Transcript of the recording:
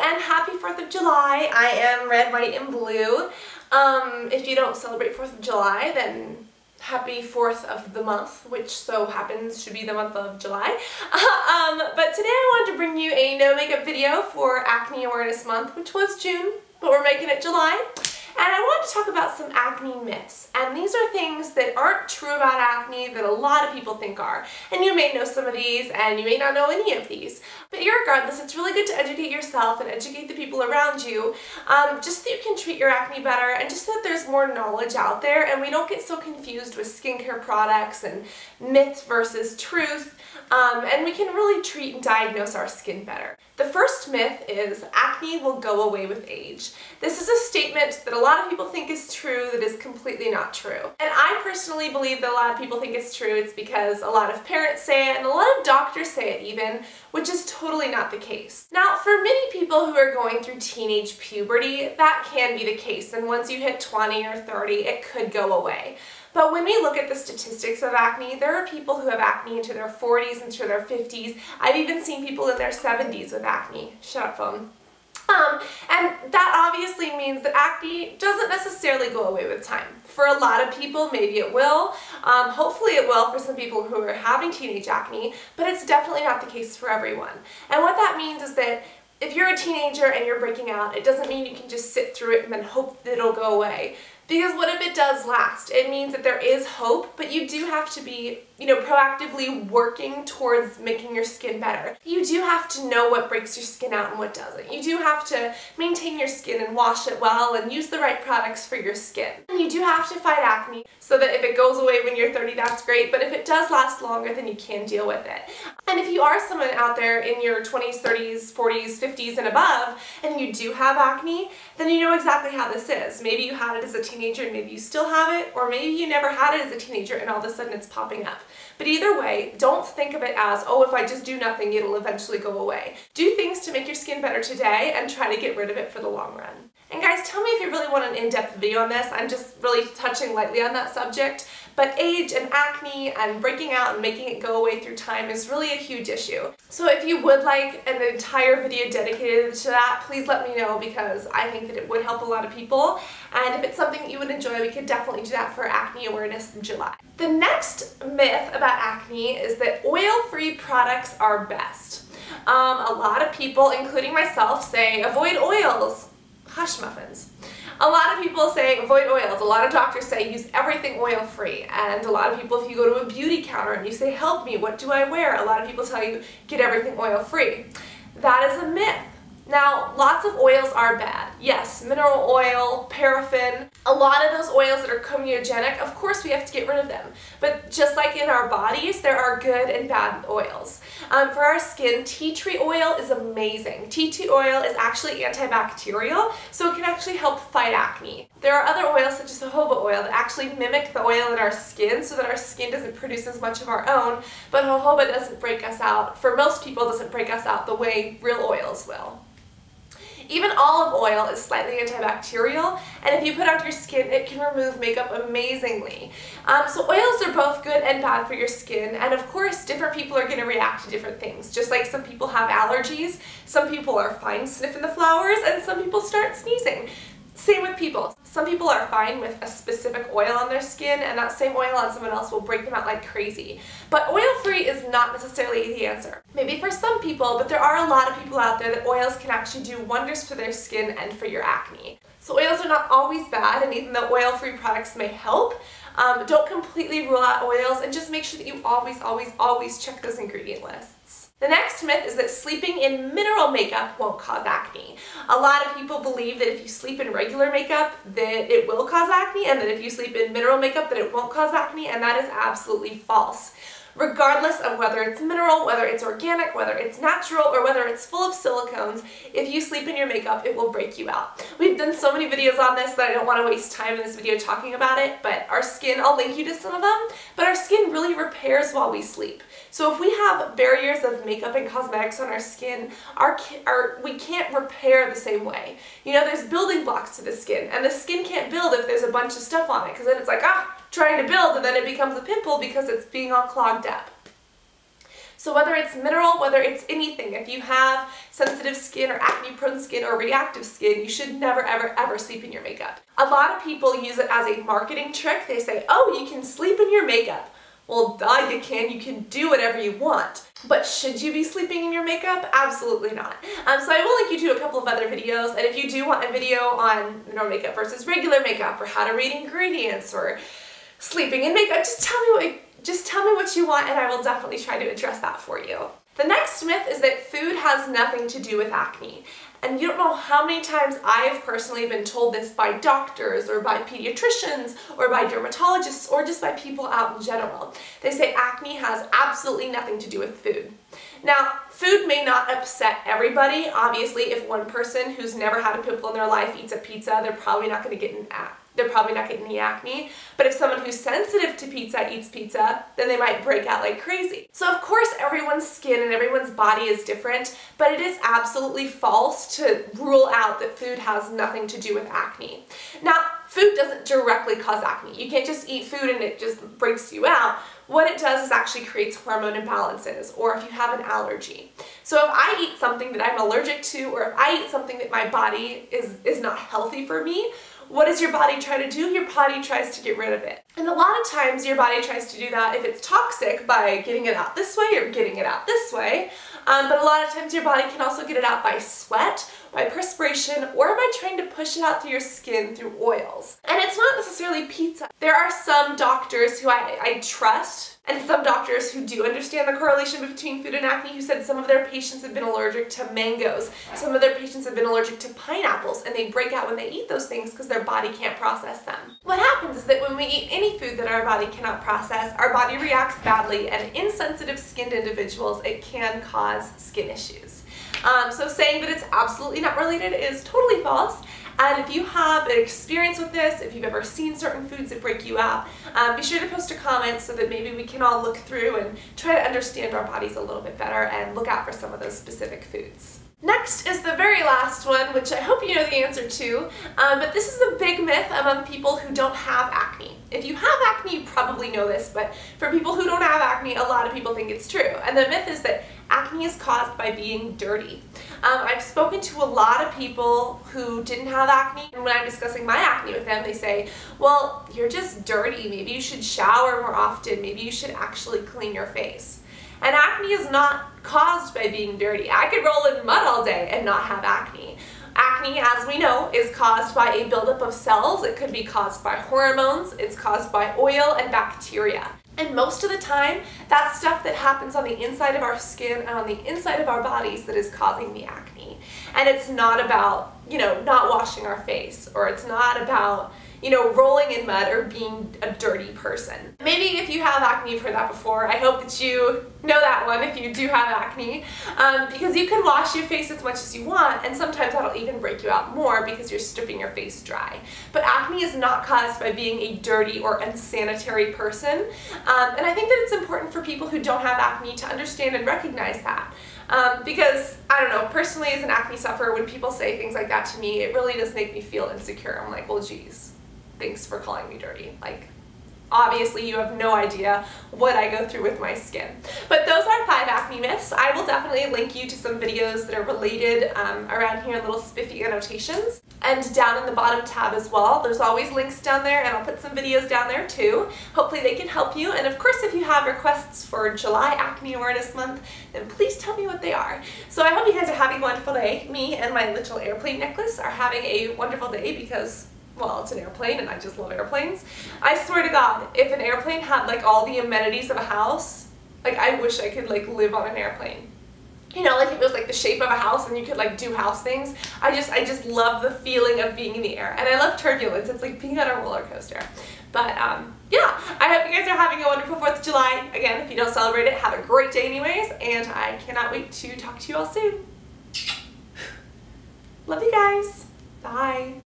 and happy 4th of July. I am red, white, and blue. If you don't celebrate 4th of July, then happy 4th of the month, which so happens should be the month of July. But today I wanted to bring you a no makeup video for Acne Awareness Month, which was June, but we're making it July. And I want to talk about some acne myths, and these are things that aren't true about acne that a lot of people think are. And you may know some of these, and you may not know any of these. But irregardless, it's really good to educate yourself and educate the people around you, just so you can treat your acne better, and just so that there's more knowledge out there, and we don't get so confused with skincare products and myth versus truth, and we can really treat and diagnose our skin better. The first myth is acne will go away with age. This is a statement that a lot of people think is true that is completely not true. And I personally believe that a lot of people think it's true. It's because a lot of parents say it and a lot of doctors say it even, which is totally not the case. Now, for many people who are going through teenage puberty, that can be the case, and once you hit 20 or 30, it could go away. But when we look at the statistics of acne, there are people who have acne into their 40s, into their 50s. I've even seen people in their 70s with acne. Shut up, phone. And that obviously means that acne doesn't necessarily go away with time. For a lot of people, maybe it will. Hopefully it will for some people who are having teenage acne, but it's definitely not the case for everyone. And what that means is that if you're a teenager and you're breaking out, it doesn't mean you can just sit through it and then hope that it'll go away. Because what if it does last? It means that there is hope, but you do have to be, proactively working towards making your skin better. You do have to know what breaks your skin out and what doesn't. You do have to maintain your skin and wash it well and use the right products for your skin. And you do have to fight acne so that if it goes away when you're 30, that's great, but if it does last longer, then you can deal with it. And if you are someone out there in your 20s, 30s, 40s, 50s, and above, and you do have acne, then you know exactly how this is. Maybe you had it as a teenager and maybe you still have it, or maybe you never had it as a teenager and all of a sudden it's popping up. But either way, don't think of it as, oh, if I just do nothing, it'll eventually go away. Do things to make your skin better today and try to get rid of it for the long run. And guys, tell me if you really want an in-depth video on this. I'm just really touching lightly on that subject. But age and acne and breaking out and making it go away through time is really a huge issue. So if you would like an entire video dedicated to that, please let me know, because I think that it would help a lot of people. And if it's something that you would enjoy, we could definitely do that for Acne Awareness in July. The next myth about acne is that oil-free products are best. A lot of people, including myself, say avoid oils. Hush muffins. A lot of people say avoid oils. A lot of doctors say use everything oil-free. And a lot of people, if you go to a beauty counter and you say, help me, what do I wear? A lot of people tell you, get everything oil-free. That is a myth. Now, lots of oils are bad. Yes, mineral oil, paraffin, a lot of those oils that are comedogenic, of course we have to get rid of them. But just like in our bodies, there are good and bad oils. For our skin, tea tree oil is amazing. Tea tree oil is actually antibacterial, so it can actually help fight acne. There are other oils such as jojoba oil that actually mimic the oil in our skin so that our skin doesn't produce as much of our own, but jojoba doesn't break us out, for most people doesn't break us out the way real oils will. Even olive oil is slightly antibacterial, and if you put it on your skin, it can remove makeup amazingly. So oils are both good and bad for your skin, and of course different people are going to react to different things. Just like some people have allergies, some people are fine sniffing the flowers, and some people start sneezing. Same with people. Some people are fine with a specific oil on their skin, and that same oil on someone else will break them out like crazy. But oil-free is not necessarily the answer. Maybe for some people, but there are a lot of people out there that oils can actually do wonders for their skin and for your acne. So oils are not always bad, and even though oil-free products may help, don't completely rule out oils, and just make sure that you always check those ingredient lists. The next myth is that sleeping in mineral makeup won't cause acne. A lot of people believe that if you sleep in regular makeup that it will cause acne, and that if you sleep in mineral makeup that it won't cause acne, and that is absolutely false. Regardless of whether it's mineral, whether it's organic, whether it's natural, or whether it's full of silicones, if you sleep in your makeup, it will break you out. We've done so many videos on this that I don't want to waste time in this video talking about it, but our skin, I'll link you to some of them, but our skin really repairs while we sleep. So if we have barriers of makeup and cosmetics on our skin, we can't repair the same way. There's building blocks to the skin, and the skin can't build if there's a bunch of stuff on it, because then it's like, trying to build, and then it becomes a pimple because it's being all clogged up. So whether it's mineral, whether it's anything, if you have sensitive skin or acne-prone skin or reactive skin, you should never, ever, ever sleep in your makeup. A lot of people use it as a marketing trick. They say, oh, you can sleep in your makeup. Well, duh, you can do whatever you want. But should you be sleeping in your makeup? Absolutely not. So I will link you to a couple of other videos, and if you do want a video on makeup versus regular makeup, or how to read ingredients, or sleeping in makeup, just tell me what you want, and I will definitely try to address that for you. The next myth is that food has nothing to do with acne. And you don't know how many times I have personally been told this by doctors, or by pediatricians, or by dermatologists, or just by people out in general. They say acne has absolutely nothing to do with food. Now, food may not upset everybody. Obviously, if one person who's never had a pimple in their life eats a pizza, they're probably not going to get any acne. But if someone who's sensitive to pizza eats pizza, then they might break out like crazy. So of course everyone's skin and everyone's body is different, but it is absolutely false to rule out that food has nothing to do with acne. Now, food doesn't directly cause acne. You can't just eat food and it just breaks you out. What it does is actually creates hormone imbalances, or if you have an allergy. So if I eat something that I'm allergic to, or if I eat something that my body is not healthy for me, what does your body try to do? Your body tries to get rid of it. And a lot of times your body tries to do that if it's toxic by getting it out this way or getting it out this way. But a lot of times your body can also get it out by sweat, by perspiration, or by trying to push it out through your skin through oils. And it's not necessarily pizza. There are some doctors who I trust, and some doctors who do understand the correlation between food and acne, who said some of their patients have been allergic to mangoes, some of their patients have been allergic to pineapples, and they break out when they eat those things because their body can't process them. What happens is that when we eat any food that our body cannot process, our body reacts badly, and in sensitive skinned individuals, it can cause skin issues. So saying that it's absolutely not related is totally false. And if you have an experience with this, if you've ever seen certain foods that break you out, be sure to post a comment so that maybe we can all look through and try to understand our bodies a little bit better and look out for some of those specific foods. Next is the very last one, which I hope you know the answer to, but this is a big myth among people who don't have acne. If you have acne, you probably know this, but for people who don't have acne, a lot of people think it's true. And the myth is that acne is caused by being dirty. I've spoken to a lot of people who didn't have acne, and when I'm discussing my acne with them, they say, well, you're just dirty. Maybe you should shower more often. Maybe you should actually clean your face. And acne is not caused by being dirty. I could roll in mud all day and not have acne. Acne, as we know, is caused by a buildup of cells. It could be caused by hormones. It's caused by oil and bacteria. And most of the time, that's stuff that happens on the inside of our skin and on the inside of our bodies that is causing the acne. And it's not about, not washing our face, or it's not about, rolling in mud or being a dirty person. Maybe if you have acne, you've heard that before. I hope that you know that one if you do have acne, because you can wash your face as much as you want, and sometimes that'll even break you out more because you're stripping your face dry. But acne is not caused by being a dirty or unsanitary person, and I think that it's important for people who don't have acne to understand and recognize that. Because, I don't know, personally as an acne sufferer, when people say things like that to me, it really does make me feel insecure. I'm like, well, geez, thanks for calling me dirty. Like, obviously you have no idea what I go through with my skin. But those are 5 acne myths. I will definitely link you to some videos that are related around here in little spiffy annotations. And down in the bottom tab as well, there's always links down there, and I'll put some videos down there too. Hopefully they can help you. And of course, if you have requests for July Acne Awareness Month, then please tell me what they are. So I hope you guys are having a wonderful day. Me and my little airplane necklace are having a wonderful day because, well, it's an airplane and I just love airplanes. I swear to God, if an airplane had like all the amenities of a house, like I wish I could like live on an airplane. Like if it was like the shape of a house and you could like do house things. I just love the feeling of being in the air. And I love turbulence. It's like being on a roller coaster. But yeah, I hope you guys are having a wonderful 4th of July. Again, if you don't celebrate it, have a great day anyways. And I cannot wait to talk to you all soon. Love you guys. Bye.